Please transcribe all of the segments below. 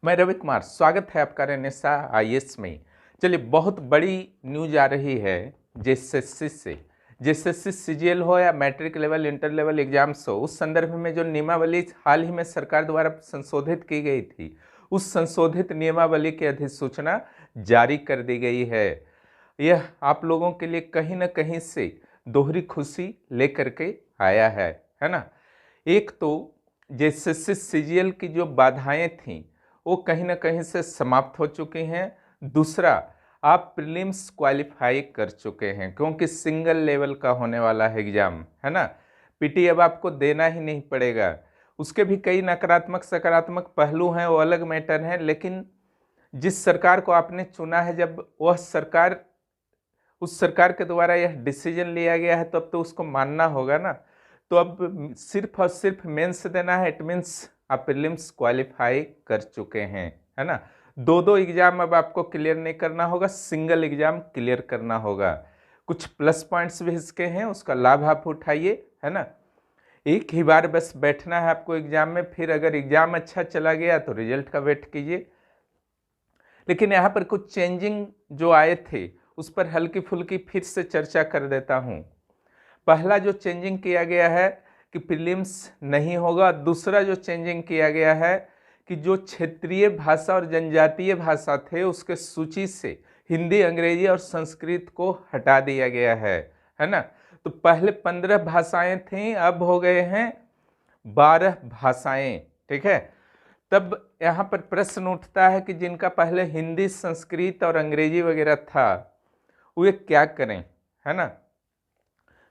मैं रवि कुमार, स्वागत है आपका रेनेसा आईएएस में। चलिए, बहुत बड़ी न्यूज आ रही है जेएसएससी से। जेएसएससी सीजीएल हो या matric level, inter level exams हो, उस संदर्भ में जो नियमावली हाल ही में सरकार द्वारा संशोधित की गई थी, उस संशोधित नियमावली की अधिसूचना जारी कर दी गई है। यह आप लोगों के लिए कहीं ना कहीं से दोहरी खुशी लेकर के आया है ना। एक तो जेएसएससी सीजीएल की जो बाधाएं थीं वो कहीं ना कहीं से समाप्त हो चुकी हैं। दूसरा, आप प्रीलिम्स क्वालिफाई कर चुके हैं क्योंकि सिंगल लेवल का होने वाला है एग्जाम, है ना। पीटी अब आपको देना ही नहीं पड़ेगा। उसके भी कई नकारात्मक सकारात्मक पहलू हैं, वो अलग मैटर हैं, लेकिन जिस सरकार को आपने चुना है, जब वह सरकार, उस सरकार के द्वारा यह डिसीजन लिया गया है तो अब तो उसको मानना होगा ना। तो अब सिर्फ और सिर्फ मेंस देना है, इट मीन्स आप प्रीलिम्स क्वालिफाई कर चुके हैं, है ना। दो दो एग्जाम अब आपको क्लियर नहीं करना होगा, सिंगल एग्जाम क्लियर करना होगा। कुछ प्लस पॉइंट्स भी इसके हैं, उसका लाभ आप उठाइए, है ना। एक ही बार बस बैठना है आपको एग्जाम में, फिर अगर एग्जाम अच्छा चला गया तो रिजल्ट का वेट कीजिए। लेकिन यहाँ पर कुछ चेंजिंग जो आए थे उस पर हल्की फुल्की फिर से चर्चा कर देता हूँ। पहला जो चेंजिंग किया गया है कि प्रीलिम्स नहीं होगा। दूसरा जो चेंजिंग किया गया है कि जो क्षेत्रीय भाषा और जनजातीय भाषा थे उसके सूची से हिंदी, अंग्रेजी और संस्कृत को हटा दिया गया है ना। तो पहले 15 भाषाएं थीं, अब हो गए हैं 12 भाषाएं, ठीक है। तब यहाँ पर प्रश्न उठता है कि जिनका पहले हिंदी, संस्कृत और अंग्रेजी वगैरह था वे क्या करें, है ना।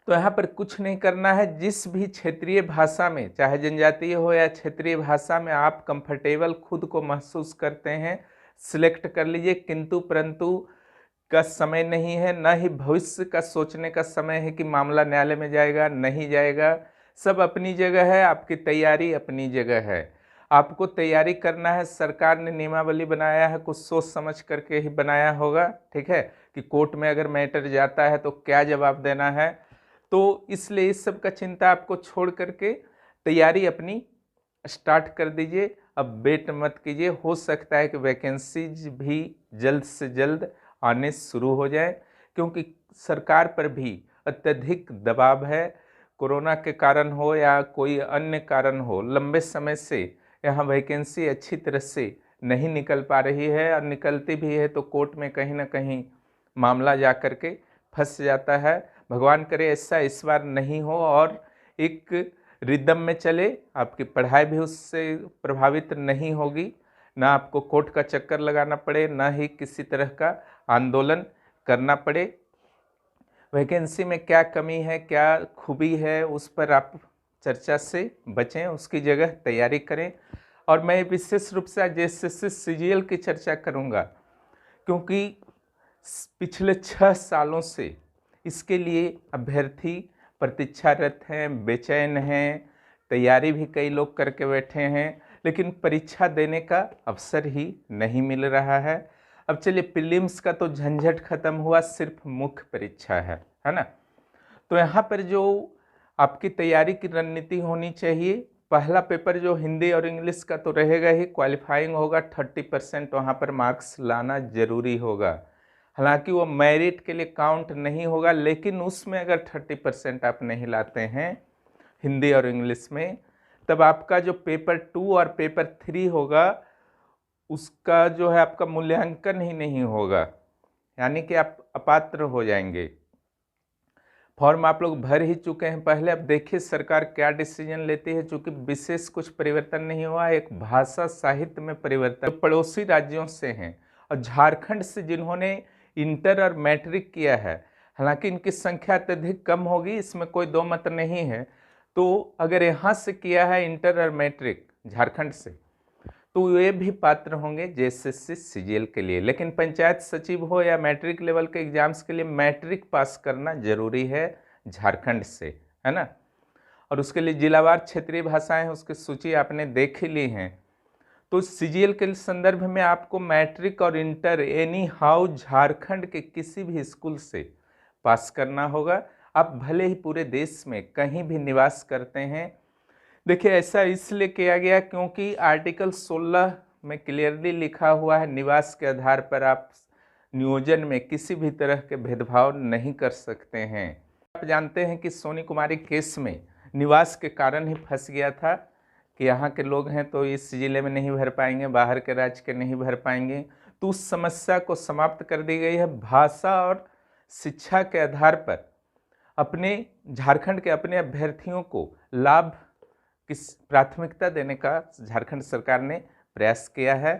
तो यहाँ पर कुछ नहीं करना है। जिस भी क्षेत्रीय भाषा में, चाहे जनजातीय हो या क्षेत्रीय भाषा में आप कंफर्टेबल खुद को महसूस करते हैं, सिलेक्ट कर लीजिए। किंतु परंतु का समय नहीं है, न ही भविष्य का सोचने का समय है कि मामला न्यायालय में जाएगा नहीं जाएगा। सब अपनी जगह है, आपकी तैयारी अपनी जगह है। आपको तैयारी करना है। सरकार ने नियमावली बनाया है, कुछ सोच समझ करके ही बनाया होगा, ठीक है, कि कोर्ट में अगर मैटर जाता है तो क्या जवाब देना है। तो इसलिए इस सब का चिंता आपको छोड़ करके तैयारी अपनी स्टार्ट कर दीजिए। अब वेट मत कीजिए, हो सकता है कि वैकेंसीज भी जल्द से जल्द आने शुरू हो जाए, क्योंकि सरकार पर भी अत्यधिक दबाव है। कोरोना के कारण हो या कोई अन्य कारण हो, लंबे समय से यहाँ वैकेंसी अच्छी तरह से नहीं निकल पा रही है, और निकलती भी है तो कोर्ट में कहीं ना कहीं मामला जा कर के फंस जाता है। भगवान करे ऐसा इस बार नहीं हो और एक रिदम में चले, आपकी पढ़ाई भी उससे प्रभावित नहीं होगी, ना आपको कोर्ट का चक्कर लगाना पड़े, ना ही किसी तरह का आंदोलन करना पड़े। वैकेंसी में क्या कमी है, क्या खूबी है, उस पर आप चर्चा से बचें, उसकी जगह तैयारी करें। और मैं विशेष रूप से जेएसएससी सीजीएल की चर्चा करूंगा, क्योंकि पिछले 6 सालों से इसके लिए अभ्यर्थी प्रतीक्षारत हैं, बेचैन हैं, तैयारी भी कई लोग करके बैठे हैं, लेकिन परीक्षा देने का अवसर ही नहीं मिल रहा है। अब चलिए, प्रीलिम्स का तो झंझट खत्म हुआ, सिर्फ मुख्य परीक्षा है ना। तो यहाँ पर जो आपकी तैयारी की रणनीति होनी चाहिए, पहला पेपर जो हिंदी और इंग्लिश का तो रहेगा ही, क्वालिफाइंग होगा, 30% वहाँ पर मार्क्स लाना जरूरी होगा। हालांकि वो मेरिट के लिए काउंट नहीं होगा, लेकिन उसमें अगर 30% आप नहीं लाते हैं हिंदी और इंग्लिश में, तब आपका जो पेपर 2 और पेपर 3 होगा उसका जो है आपका मूल्यांकन ही नहीं होगा, यानी कि आप अपात्र हो जाएंगे। फॉर्म आप लोग भर ही चुके हैं पहले। अब देखिए सरकार क्या डिसीजन लेती है। चूंकि विशेष कुछ परिवर्तन नहीं हुआ, एक भाषा साहित्य में परिवर्तन, तो पड़ोसी राज्यों से हैं और झारखंड से जिन्होंने इंटर और मैट्रिक किया है, हालांकि इनकी संख्या अत्यधिक कम होगी, इसमें कोई दो मत नहीं है। तो अगर यहाँ से किया है इंटर और मैट्रिक झारखंड से, तो वे भी पात्र होंगे जेएसएससी सीजीएल के लिए। लेकिन पंचायत सचिव हो या मैट्रिक लेवल के एग्जाम्स के लिए मैट्रिक पास करना जरूरी है झारखंड से, है ना। और उसके लिए जिलावार क्षेत्रीय भाषाएं, उसकी सूची आपने देख ही ली हैं। तो सीजीएल के संदर्भ में आपको मैट्रिक और इंटर एनी हाउ झारखंड के किसी भी स्कूल से पास करना होगा। आप भले ही पूरे देश में कहीं भी निवास करते हैं। देखिए, ऐसा इसलिए किया गया क्योंकि आर्टिकल 16 में क्लियरली लिखा हुआ है निवास के आधार पर आप नियोजन में किसी भी तरह के भेदभाव नहीं कर सकते हैं। आप जानते हैं कि सोनी कुमारी केस में निवास के कारण ही फंस गया था कि यहाँ के लोग हैं तो इस जिले में नहीं भर पाएंगे, बाहर के राज्य के नहीं भर पाएंगे। तो उस समस्या को समाप्त कर दी गई है। भाषा और शिक्षा के आधार पर अपने झारखंड के अपने अभ्यर्थियों को लाभ किस प्राथमिकता देने का झारखंड सरकार ने प्रयास किया है।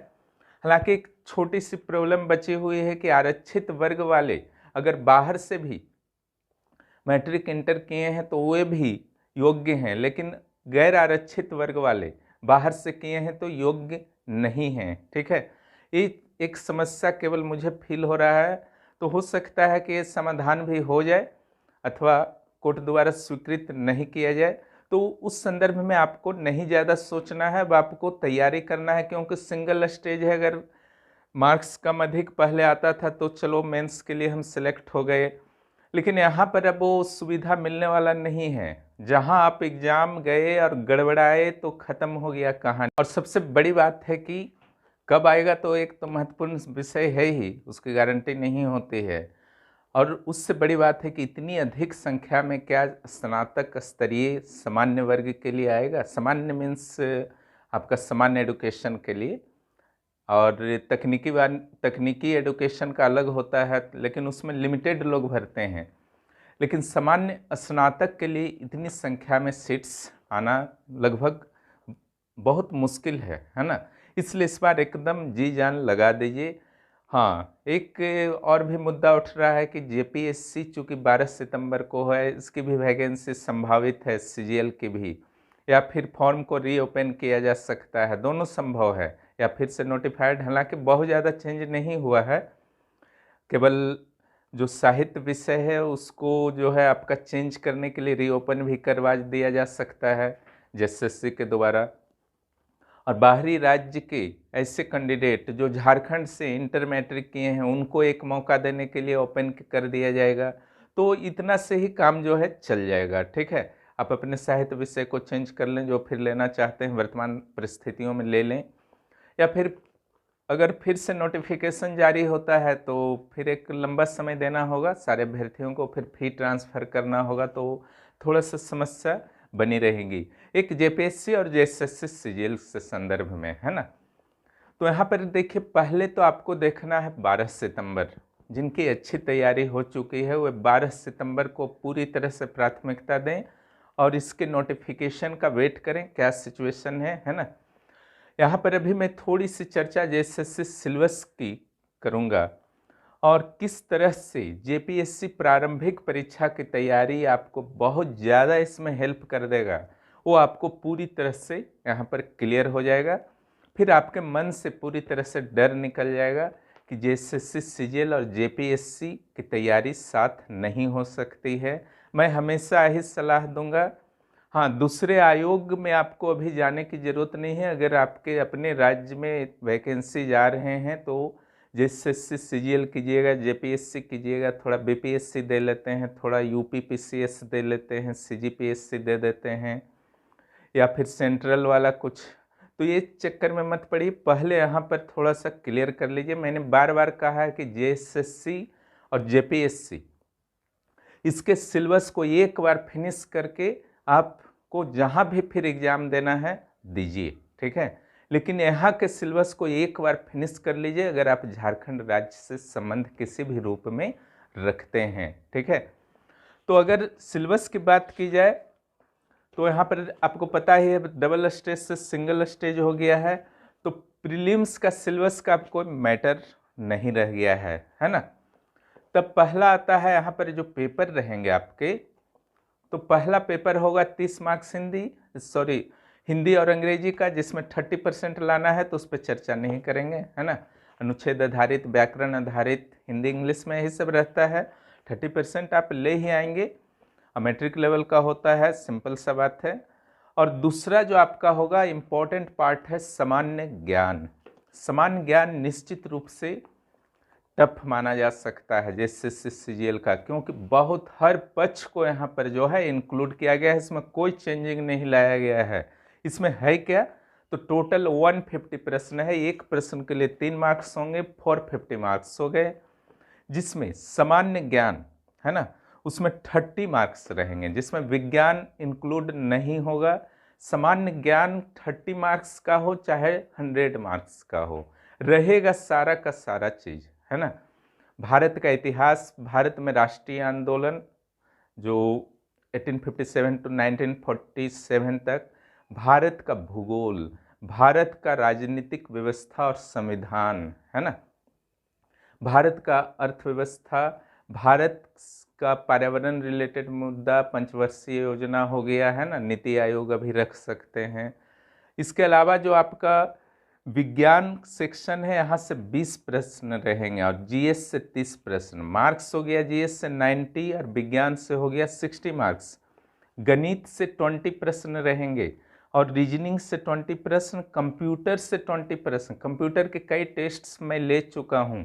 हालांकि एक छोटी सी प्रॉब्लम बची हुई है कि आरक्षित वर्ग वाले अगर बाहर से भी मैट्रिक इंटर किए हैं तो वे भी योग्य हैं, लेकिन गैर आरक्षित वर्ग वाले बाहर से किए हैं तो योग्य नहीं हैं। ठीक है, ये एक समस्या केवल मुझे फील हो रहा है, तो हो सकता है कि ये समाधान भी हो जाए अथवा कोर्ट द्वारा स्वीकृत नहीं किया जाए। तो उस संदर्भ में आपको नहीं ज़्यादा सोचना है, अब आपको तैयारी करना है, क्योंकि सिंगल स्टेज है। अगर मार्क्स कम अधिक पहले आता था तो चलो मेंस के लिए हम सिलेक्ट हो गए, लेकिन यहाँ पर अब वो सुविधा मिलने वाला नहीं है। जहाँ आप एग्ज़ाम गए और गड़बड़ाए तो ख़त्म हो गया कहानी। और सबसे बड़ी बात है कि कब आएगा तो एक तो महत्वपूर्ण विषय है ही, उसकी गारंटी नहीं होती है। और उससे बड़ी बात है कि इतनी अधिक संख्या में क्या स्नातक स्तरीय सामान्य वर्ग के लिए आएगा। सामान्य मीन्स आपका सामान्य एडुकेशन के लिए, और तकनीकी एडुकेशन का अलग होता है, लेकिन उसमें लिमिटेड लोग भरते हैं। लेकिन सामान्य स्नातक के लिए इतनी संख्या में सीट्स आना लगभग बहुत मुश्किल है ना। इसलिए इस बार एकदम जी जान लगा दीजिए। हाँ, एक और भी मुद्दा उठ रहा है कि जेपीएससी चूँकि 12 सितंबर को है, इसकी भी वैकेंसी संभावित है, सीजीएल की भी, या फिर फॉर्म को रीओपन किया जा सकता है, दोनों संभव है, या फिर से नोटिफाइड। हालांकि बहुत ज़्यादा चेंज नहीं हुआ है, केवल जो साहित्य विषय है उसको जो है आपका चेंज करने के लिए रीओपन भी करवा दिया जा सकता है जेएसएससी के द्वारा। और बाहरी राज्य के ऐसे कैंडिडेट जो झारखंड से इंटर मैट्रिक किए हैं उनको एक मौका देने के लिए ओपन कर दिया जाएगा। तो इतना से ही काम जो है चल जाएगा। ठीक है, आप अपने साहित्य विषय को चेंज कर लें, जो फिर लेना चाहते हैं वर्तमान परिस्थितियों में ले लें, या फिर अगर फिर से नोटिफिकेशन जारी होता है तो फिर एक लंबा समय देना होगा, सारे अभ्यर्थियों को फिर फी ट्रांसफ़र करना होगा, तो थोड़ा सा समस्या बनी रहेगी एक जेपीएससी और जेएसएससी सीजीएल से संदर्भ में, है ना। तो यहाँ पर देखिए, पहले तो आपको देखना है 12 सितंबर, जिनकी अच्छी तैयारी हो चुकी है वे 12 सितंबर को पूरी तरह से प्राथमिकता दें और इसके नोटिफिकेशन का वेट करें क्या सिचुएशन है ना। यहाँ पर अभी मैं थोड़ी सी चर्चा जेएसएससी सिलेबस की करूँगा और किस तरह से जेपीएससी प्रारंभिक परीक्षा की तैयारी आपको बहुत ज़्यादा इसमें हेल्प कर देगा, वो आपको पूरी तरह से यहाँ पर क्लियर हो जाएगा। फिर आपके मन से पूरी तरह से डर निकल जाएगा कि जेएसएससी सीजीएल और जेपीएससी की तैयारी साथ नहीं हो सकती है। मैं हमेशा यही सलाह दूंगा। हाँ, दूसरे आयोग में आपको अभी जाने की ज़रूरत नहीं है। अगर आपके अपने राज्य में वैकेंसी जा रहे हैं तो जेएसएससी सीजीएल कीजिएगा, जेपीएससी कीजिएगा, थोड़ा बीपीएससी दे लेते हैं, थोड़ा यूपीपीसीएस दे लेते हैं, सीजीपीएससी दे देते हैं, या फिर सेंट्रल वाला कुछ। तो ये चक्कर में मत पड़िए, पहले यहाँ पर थोड़ा सा क्लियर कर लीजिए। मैंने बार बार कहा है कि जेएसएससी और जेपीएससी इसके सिलेबस को एक बार फिनिश करके आपको जहाँ भी फिर एग्ज़ाम देना है दीजिए, ठीक है। लेकिन यहाँ के सिलेबस को एक बार फिनिश कर लीजिए अगर आप झारखंड राज्य से संबंध किसी भी रूप में रखते हैं, ठीक है। तो अगर सिलेबस की बात की जाए तो यहाँ पर आपको पता ही है डबल स्टेज से सिंगल स्टेज हो गया है, तो प्रीलिम्स का सिलेबस का कोई मैटर नहीं रह गया है ना। तब पहला आता है यहाँ पर जो पेपर रहेंगे आपके, तो पहला पेपर होगा 30 मार्क्स हिंदी और अंग्रेजी का, जिसमें 30% लाना है, तो उस पर चर्चा नहीं करेंगे, है ना। अनुच्छेद आधारित, व्याकरण आधारित, हिंदी इंग्लिश में यही सब रहता है। 30% आप ले ही आएंगे, मैट्रिक लेवल का होता है, सिंपल सा बात है। और दूसरा जो आपका होगा इम्पोर्टेंट पार्ट है सामान्य ज्ञान। सामान्य ज्ञान निश्चित रूप से टफ माना जा सकता है जैसे सीजीएल का, क्योंकि बहुत हर पक्ष को यहाँ पर जो है इंक्लूड किया गया है, इसमें कोई चेंजिंग नहीं लाया गया है। इसमें है क्या, तो टोटल 150 प्रश्न है, एक प्रश्न के लिए 3 मार्क्स होंगे, 450 मार्क्स हो गए। जिसमें सामान्य ज्ञान है ना, उसमें 30 मार्क्स रहेंगे, जिसमें विज्ञान इंक्लूड नहीं होगा। सामान्य ज्ञान 30 मार्क्स का हो चाहे 100 मार्क्स का हो, रहेगा सारा का सारा चीज, है ना। भारत का इतिहास, भारत में राष्ट्रीय आंदोलन जो 1857 टू 1947 तक, भारत का भूगोल, भारत का राजनीतिक व्यवस्था और संविधान, है ना, भारत का अर्थव्यवस्था, भारत का पर्यावरण रिलेटेड मुद्दा, पंचवर्षीय योजना हो गया, है ना, नीति आयोग अभी रख सकते हैं। इसके अलावा जो आपका विज्ञान सेक्शन है, यहाँ से 20 प्रश्न रहेंगे और जीएस से 30 प्रश्न। मार्क्स हो गया जीएस से 90 और विज्ञान से हो गया 60 मार्क्स। गणित से 20 प्रश्न रहेंगे और रीजनिंग से 20 प्रश्न, कंप्यूटर से 20 प्रश्न। कंप्यूटर के कई टेस्ट्स मैं ले चुका हूँ,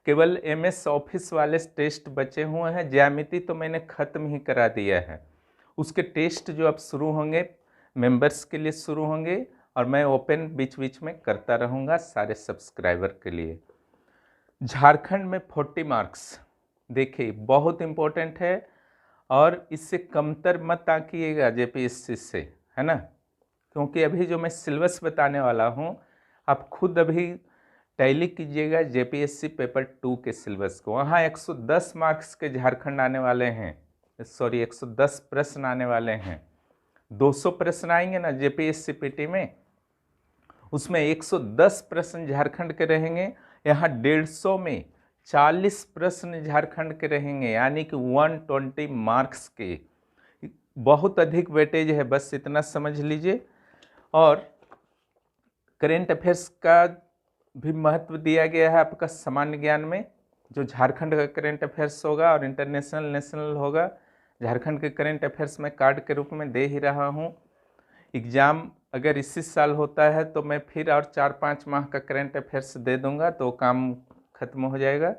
केवल एमएस ऑफिस वाले टेस्ट बचे हुए हैं। ज्यामिति तो मैंने ख़त्म ही करा दिया है। उसके टेस्ट जो अब शुरू होंगे, मेंबर्स के लिए शुरू होंगे और मैं ओपन बीच बीच में करता रहूँगा सारे सब्सक्राइबर के लिए। झारखंड में 40 मार्क्स, देखिए बहुत इम्पोर्टेंट है और इससे कमतर मत आंकिएगा जेपीएससी से, है ना, क्योंकि अभी जो मैं सिलेबस बताने वाला हूँ, आप खुद अभी टैली कीजिएगा जेपीएससी पेपर 2 के सिलेबस को। वहाँ 110 मार्क्स के झारखंड आने वाले हैं, सॉरी 110 प्रश्न आने वाले हैं। 200 प्रश्न आएंगे ना जेपीएससी पीटी में, उसमें 110 प्रश्न झारखंड के रहेंगे। यहाँ 150 में 40 प्रश्न झारखंड के रहेंगे, यानी कि 120 मार्क्स के। बहुत अधिक वेटेज है, बस इतना समझ लीजिए। और करेंट अफेयर्स का भी महत्व दिया गया है आपका सामान्य ज्ञान में, जो झारखंड का करेंट अफेयर्स होगा और इंटरनेशनल नेशनल होगा। झारखंड के करेंट अफेयर्स में कार्ड के रूप में दे ही रहा हूँ। एग्ज़ाम अगर इसी साल होता है तो मैं फिर और 4-5 माह का करेंट अफेयर्स दे दूंगा, तो काम खत्म हो जाएगा।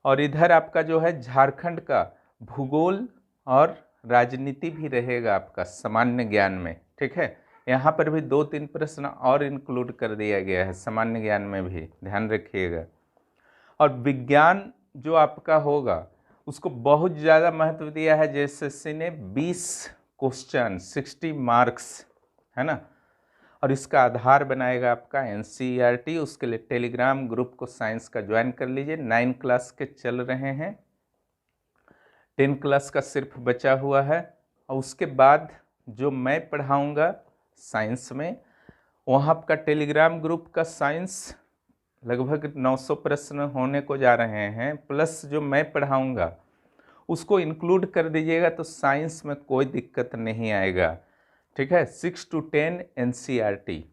और इधर आपका जो है झारखंड का भूगोल और राजनीति भी रहेगा आपका सामान्य ज्ञान में, ठीक है। यहाँ पर भी 2-3 प्रश्न और इंक्लूड कर दिया गया है सामान्य ज्ञान में भी, ध्यान रखिएगा। और विज्ञान जो आपका होगा उसको बहुत ज़्यादा महत्व दिया है जेएसएससी ने। 20 क्वेश्चन 60 मार्क्स, है ना, और इसका आधार बनाएगा आपका एनसीईआरटी। उसके लिए टेलीग्राम ग्रुप को साइंस का ज्वाइन कर लीजिए। 9 क्लास के चल रहे हैं, 10 क्लास का सिर्फ बचा हुआ है। और उसके बाद जो मैं पढ़ाऊँगा साइंस में, वहाँ आपका टेलीग्राम ग्रुप का साइंस लगभग 900 प्रश्न होने को जा रहे हैं, प्लस जो मैं पढ़ाऊँगा उसको इंक्लूड कर दीजिएगा तो साइंस में कोई दिक्कत नहीं आएगा, ठीक है। 6 to 10 एनसीईआरटी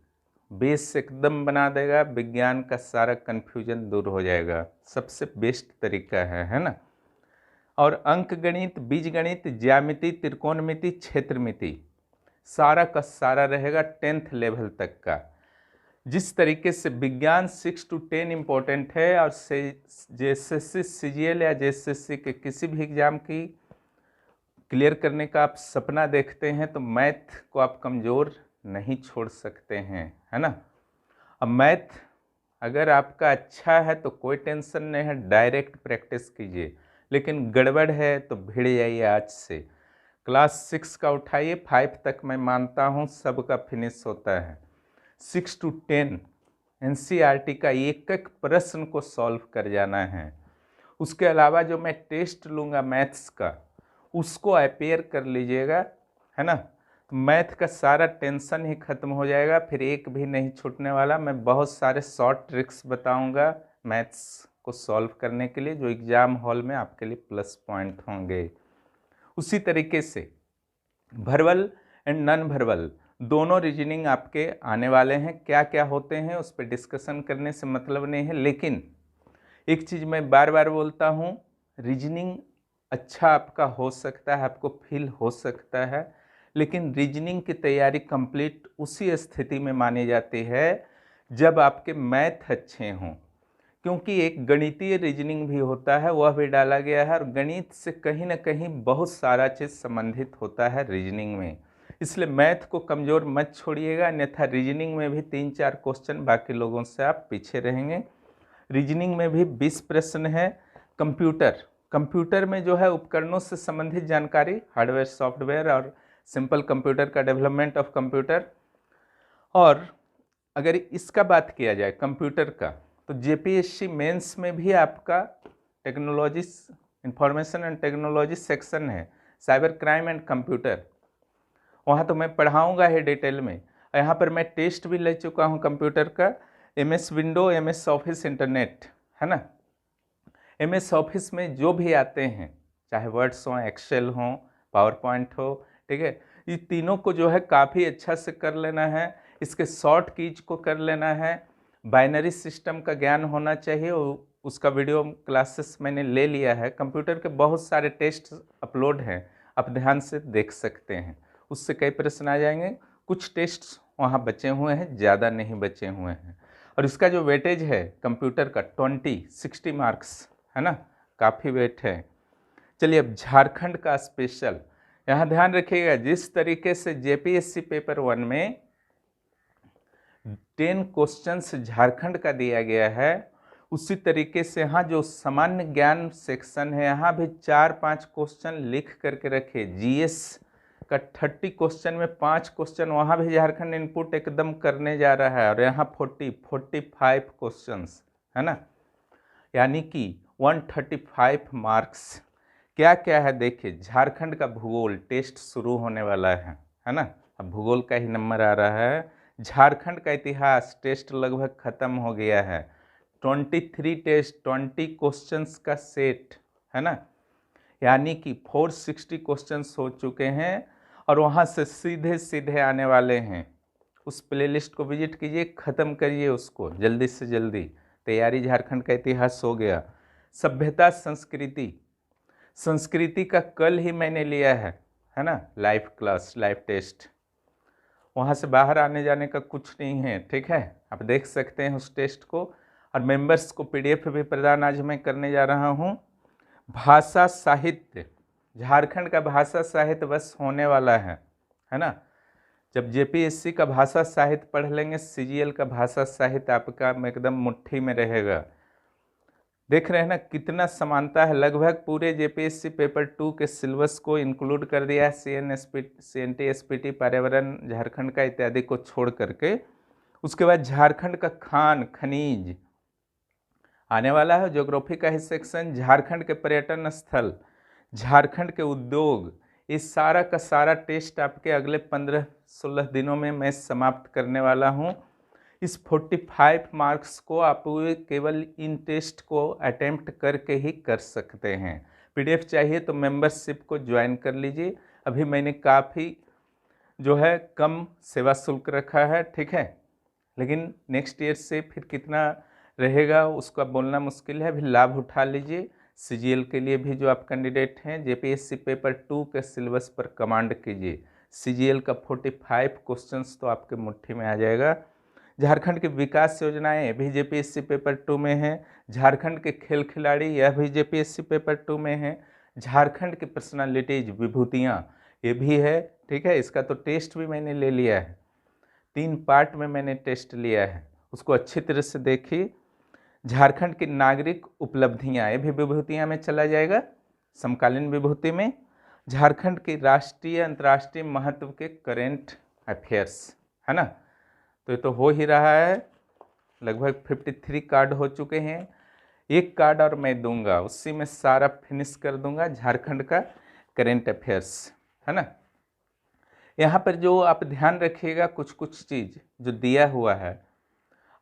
बेस एकदम बना देगा, विज्ञान का सारा कन्फ्यूजन दूर हो जाएगा। सबसे बेस्ट तरीका है ना। और अंक गणित, बीज गणित, ज्यामिति, त्रिकोणमिति, क्षेत्रमिति, सारा का सारा रहेगा 10th लेवल तक का। जिस तरीके से विज्ञान 6 to 10 इम्पोर्टेंट है, और जेएसएससी सीजीएल या जेएसएससी के किसी भी एग्जाम की क्लियर करने का आप सपना देखते हैं, तो मैथ को आप कमज़ोर नहीं छोड़ सकते हैं, है ना। अब मैथ अगर आपका अच्छा है तो कोई टेंशन नहीं है, डायरेक्ट प्रैक्टिस कीजिए। लेकिन गड़बड़ है तो भिड़ जाइए आज से। क्लास 6 का उठाइए, 5 तक मैं मानता हूँ सबका फिनिश होता है। 6 to 10 एनसीईआरटी का एक एक प्रश्न को सॉल्व कर जाना है। उसके अलावा जो मैं टेस्ट लूँगा मैथ्स का, उसको अपेयर कर लीजिएगा, है ना। तो मैथ का सारा टेंशन ही खत्म हो जाएगा, फिर एक भी नहीं छूटने वाला। मैं बहुत सारे शॉर्ट ट्रिक्स बताऊंगा मैथ्स को सॉल्व करने के लिए, जो एग्ज़ाम हॉल में आपके लिए प्लस पॉइंट होंगे। उसी तरीके से वर्बल एंड नॉन वर्बल दोनों रीजनिंग आपके आने वाले हैं। क्या क्या होते हैं उस पर डिस्कशन करने से मतलब नहीं है, लेकिन एक चीज़ मैं बार बार बोलता हूँ, रीजनिंग अच्छा आपका हो सकता है, आपको फील हो सकता है, लेकिन रीजनिंग की तैयारी कंप्लीट उसी स्थिति में मानी जाती है जब आपके मैथ अच्छे हों। क्योंकि एक गणितीय रीजनिंग भी होता है, वह भी डाला गया है, और गणित से कहीं ना कहीं बहुत सारा चीज़ संबंधित होता है रीजनिंग में। इसलिए मैथ को कमज़ोर मत छोड़िएगा, अन्यथा रीजनिंग में भी 3-4 क्वेश्चन बाकी लोगों से आप पीछे रहेंगे। रीजनिंग में भी 20 प्रश्न है। कंप्यूटर में जो है उपकरणों से संबंधित जानकारी, हार्डवेयर, सॉफ्टवेयर और सिंपल कंप्यूटर का डेवलपमेंट ऑफ कंप्यूटर। और अगर इसका बात किया जाए कंप्यूटर का, तो जेपीएससी मेंस में भी आपका technology, information and technology section है, साइबर क्राइम एंड कंप्यूटर। वहाँ तो मैं पढ़ाऊँगा ही डिटेल में। यहाँ पर मैं टेस्ट भी ले चुका हूँ कंप्यूटर का, MS window, MS office, internet, है ना। MS ऑफिस में जो भी आते हैं, चाहे वर्ड्स हों, एक्सेल हों, पावर पॉइंट हो, ठीक है, ये तीनों को जो है काफ़ी अच्छा से कर लेना है। इसके शॉर्ट कीज को कर लेना है। बाइनरी सिस्टम का ज्ञान होना चाहिए, उसका वीडियो क्लासेस मैंने ले लिया है। कंप्यूटर के बहुत सारे टेस्ट अपलोड हैं, आप ध्यान से देख सकते हैं, उससे कई प्रश्न आ जाएंगे। कुछ टेस्ट वहाँ बचे हुए हैं, ज़्यादा नहीं बचे हुए हैं। और इसका जो वेटेज है कंप्यूटर का 60 मार्क्स, है ना, काफ़ी वेट है। चलिए अब झारखंड का स्पेशल, यहाँ ध्यान रखिएगा, जिस तरीके से जेपीएससी पेपर 1 में 10 क्वेश्चंस झारखंड का दिया गया है, उसी तरीके से यहाँ जो सामान्य ज्ञान सेक्शन है, यहाँ भी 4-5 क्वेश्चन लिख करके रखे। जीएस का 30 क्वेश्चन में 5 क्वेश्चन वहाँ भी झारखंड इनपुट एकदम करने जा रहा है, और यहाँ 45 क्वेश्चंस, है ना, यानी कि 135 मार्क्स। क्या क्या है देखिए, झारखंड का भूगोल टेस्ट शुरू होने वाला है ना, अब भूगोल का ही नंबर आ रहा है। झारखंड का इतिहास टेस्ट लगभग खत्म हो गया है। 23 टेस्ट, 20 क्वेश्चंस का सेट, है ना, यानी कि 460 क्वेश्चंस हो चुके हैं, और वहाँ से सीधे सीधे आने वाले हैं। उस प्लेलिस्ट को विजिट कीजिए, ख़त्म करिए उसको जल्दी से जल्दी। तैयारी झारखंड का इतिहास हो गया। सभ्यता संस्कृति का कल ही मैंने लिया है ना, लाइव क्लास, लाइव टेस्ट। वहाँ से बाहर आने जाने का कुछ नहीं है, ठीक है, आप देख सकते हैं उस टेस्ट को। और मेंबर्स को PDF भी प्रदान आज मैं करने जा रहा हूँ। भाषा साहित्य, झारखंड का भाषा साहित्य बस होने वाला है ना। जब जेपीएससी का भाषा साहित्य पढ़ लेंगे, CGL का भाषा साहित्य आपका एकदम मुट्ठी में रहेगा। देख रहे हैं ना कितना समानता है, लगभग पूरे जेपीएससी पेपर 2 के सिलेबस को इंक्लूड कर दिया है, CNT SPT पर्यावरण झारखंड का इत्यादि को छोड़ करके। उसके बाद झारखंड का खान खनिज आने वाला है, ज्योग्राफी का ही सेक्शन, झारखंड के पर्यटन स्थल, झारखंड के उद्योग, ये सारा का सारा टेस्ट आपके अगले 15-16 दिनों में मैं समाप्त करने वाला हूँ। इस 45 मार्क्स को आप केवल इन टेस्ट को अटेम्प्ट करके ही कर सकते हैं। PDF चाहिए तो मेंबरशिप को ज्वाइन कर लीजिए। अभी मैंने काफ़ी जो है कम सेवा शुल्क रखा है, ठीक है, लेकिन नेक्स्ट ईयर से फिर कितना रहेगा उसका बोलना मुश्किल है। अभी लाभ उठा लीजिए। CGL के लिए भी जो आप कैंडिडेट हैं, जेपीएससी पेपर 2 के सिलेबस पर कमांड कीजिए। CGL का 45 क्वेश्चंस तो आपके मुट्ठी में आ जाएगा। झारखंड की विकास योजनाएं भी जेपीएससी पेपर 2 में हैं। झारखंड के खेल खिलाड़ी, यह भी जेपीएससी पेपर 2 में है। झारखंड की पर्सनालिटीज, विभूतियाँ, ये भी है, ठीक है। इसका तो टेस्ट भी मैंने ले लिया है, 3 पार्ट में मैंने टेस्ट लिया है, उसको अच्छी तरह से देखिए। झारखंड की नागरिक उपलब्धियाँ, ये भी विभूतियाँ में चला जाएगा, समकालीन विभूति में। झारखंड की राष्ट्रीय अंतर्राष्ट्रीय महत्व के करेंट अफेयर्स, है ना, तो ये तो हो ही रहा है। लगभग 53 कार्ड हो चुके हैं। एक कार्ड और मैं दूंगा, उसी में सारा फिनिश कर दूंगा झारखंड का करेंट अफेयर्स, है ना। यहाँ पर जो आप ध्यान रखिएगा, कुछ कुछ चीज़ जो दिया हुआ है,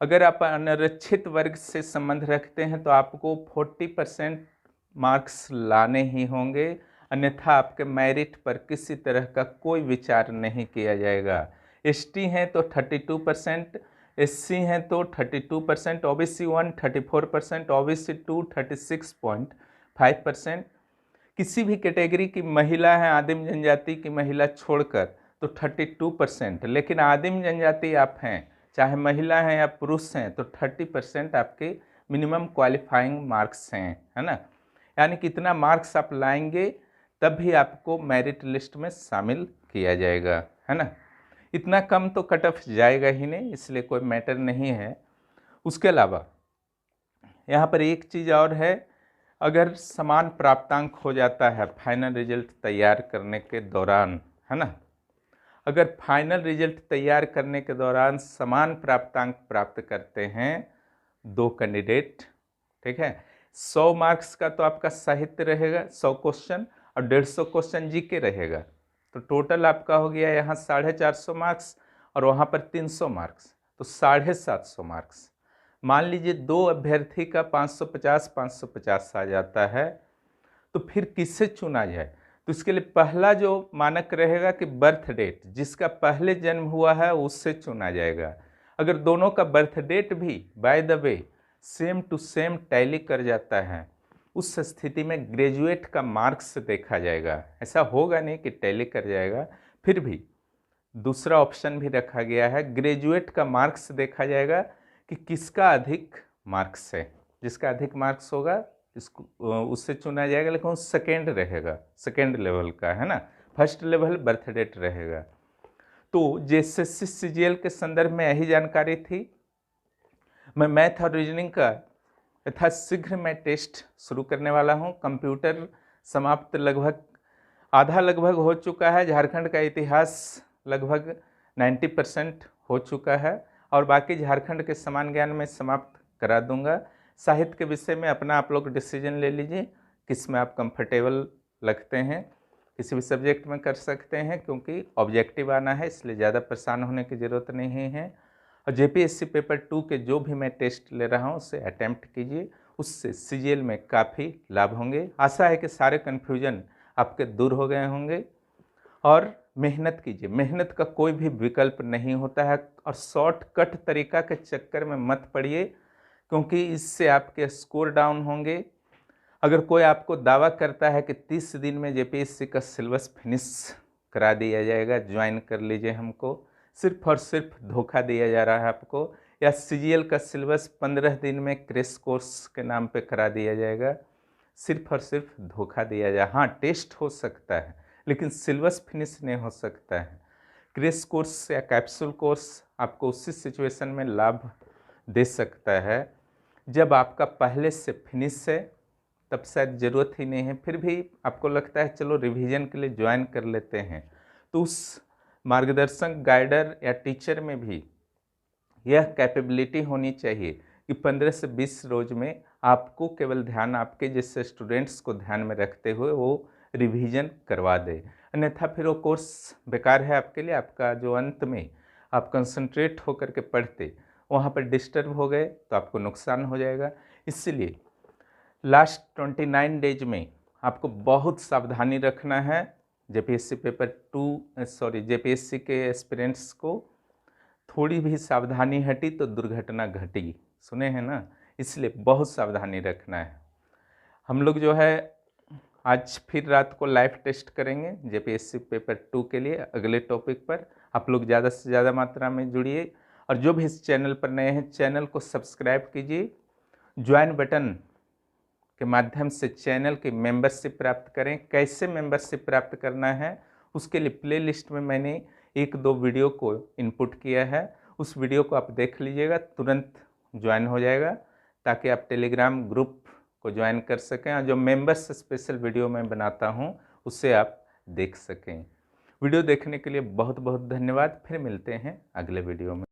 अगर आप अनारक्षित वर्ग से संबंध रखते हैं तो आपको 40% मार्क्स लाने ही होंगे, अन्यथा आपके मेरिट पर किसी तरह का कोई विचार नहीं किया जाएगा। ST हैं तो 32%, SC हैं तो 32%, OBC 1 34%, OBC 2 36.5%। किसी भी कैटेगरी की महिला है, आदिम जनजाति की महिला छोड़कर, तो 32%। लेकिन आदिम जनजाति आप हैं, चाहे महिला हैं या पुरुष हैं, तो 30% आपके मिनिमम क्वालिफाइंग मार्क्स हैं, है ना। यानी कितना मार्क्स आप लाएंगे तब भी आपको मेरिट लिस्ट में शामिल किया जाएगा, है ना। इतना कम तो कट ऑफ जाएगा ही नहीं, इसलिए कोई मैटर नहीं है। उसके अलावा यहाँ पर एक चीज़ और है, अगर समान प्राप्तांक हो जाता है फाइनल रिजल्ट तैयार करने के दौरान, है ना, अगर फाइनल रिजल्ट तैयार करने के दौरान समान प्राप्तांक प्राप्त करते हैं दो कैंडिडेट, ठीक है, 100 मार्क्स का तो आपका साहित्य रहेगा 100 क्वेश्चन और 150 क्वेश्चन जीके रहेगा, तो टोटल आपका हो गया यहाँ 450 मार्क्स और वहाँ पर 300 मार्क्स, तो 750 मार्क्स। मान लीजिए दो अभ्यर्थी का 550 आ जाता है, तो फिर किससे चुना जाए? तो इसके लिए पहला जो मानक रहेगा कि बर्थ डेट, जिसका पहले जन्म हुआ है उससे चुना जाएगा। अगर दोनों का बर्थ डेट भी by the way same to same tally कर जाता है, उस स्थिति में ग्रेजुएट का मार्क्स देखा जाएगा। ऐसा होगा नहीं कि टैली कर जाएगा, फिर भी दूसरा ऑप्शन भी रखा गया है, ग्रेजुएट का मार्क्स देखा जाएगा कि किसका अधिक मार्क्स है। जिसका अधिक मार्क्स होगा इसको उससे चुना जाएगा, लेकिन वो सेकेंड रहेगा, सेकेंड लेवल का, है ना। फर्स्ट लेवल बर्थ डेट रहेगा। तो जेएसएससी सीजीएल के संदर्भ में यही जानकारी थी। मैं मैथ और रीजनिंग का यथाशीघ्र मैं टेस्ट शुरू करने वाला हूं। कंप्यूटर समाप्त आधा लगभग हो चुका है। झारखंड का इतिहास लगभग 90% हो चुका है और बाकी झारखंड के समान ज्ञान में समाप्त करा दूंगा। साहित्य के विषय में अपना आप लोग डिसीजन ले लीजिए किस में आप कंफर्टेबल लगते हैं। किसी भी सब्जेक्ट में कर सकते हैं, क्योंकि ऑब्जेक्टिव आना है, इसलिए ज़्यादा परेशान होने की ज़रूरत नहीं है। और जेपीएससी पेपर 2 के जो भी मैं टेस्ट ले रहा हूँ उसे अटैम्प्ट कीजिए, उससे सीजीएल में काफ़ी लाभ होंगे। आशा है कि सारे कन्फ्यूजन आपके दूर हो गए होंगे। और मेहनत कीजिए, मेहनत का कोई भी विकल्प नहीं होता है और शॉर्टकट तरीका के चक्कर में मत पड़िए, क्योंकि इससे आपके स्कोर डाउन होंगे। अगर कोई आपको दावा करता है कि 30 दिन में जेपीएससी का सिलेबस फिनिश करा दिया जाएगा, ज्वाइन कर लीजिए हमको, सिर्फ और सिर्फ धोखा दिया जा रहा है आपको। या सीजीएल का सिलेबस 15 दिन में क्रैश कोर्स के नाम पे करा दिया जाएगा, सिर्फ और सिर्फ धोखा दिया जाए। हाँ, टेस्ट हो सकता है लेकिन सिलेबस फिनिश नहीं हो सकता है। क्रैश कोर्स या कैप्सूल कोर्स आपको उसी सिचुएशन में लाभ दे सकता है जब आपका पहले से फिनिश है, तब शायद ज़रूरत ही नहीं है। फिर भी आपको लगता है चलो रिवीजन के लिए ज्वाइन कर लेते हैं, तो उस मार्गदर्शक गाइडर या टीचर में भी यह कैपेबिलिटी होनी चाहिए कि 15 से 20 रोज में आपको केवल ध्यान, आपके जैसे स्टूडेंट्स को ध्यान में रखते हुए वो रिवीजन करवा दे। अन्यथा फिर वो कोर्स बेकार है आपके लिए। आपका जो अंत में आप कंसंट्रेट होकर के पढ़ते, वहाँ पर डिस्टर्ब हो गए तो आपको नुकसान हो जाएगा। इसलिए लास्ट 29 डेज में आपको बहुत सावधानी रखना है। जेपीएससी पेपर 2 जेपीएससी के एस्पिरेंट्स को थोड़ी भी सावधानी हटी तो दुर्घटना घटी, सुने हैं ना, इसलिए बहुत सावधानी रखना है। हम लोग जो है आज फिर रात को लाइव टेस्ट करेंगे जेपीएससी पेपर 2 के लिए अगले टॉपिक पर। आप लोग ज़्यादा से ज़्यादा मात्रा में जुड़िए और जो भी इस चैनल पर नए हैं चैनल को सब्सक्राइब कीजिए। ज्वाइन बटन के माध्यम से चैनल की मेंबरशिप प्राप्त करें। कैसे मेंबरशिप प्राप्त करना है उसके लिए प्लेलिस्ट में मैंने 1-2 वीडियो को इनपुट किया है, उस वीडियो को आप देख लीजिएगा, तुरंत ज्वाइन हो जाएगा ताकि आप टेलीग्राम ग्रुप को ज्वाइन कर सकें और जो मेंबर्स स्पेशल वीडियो मैं बनाता हूं उसे आप देख सकें। वीडियो देखने के लिए बहुत बहुत धन्यवाद। फिर मिलते हैं अगले वीडियो में।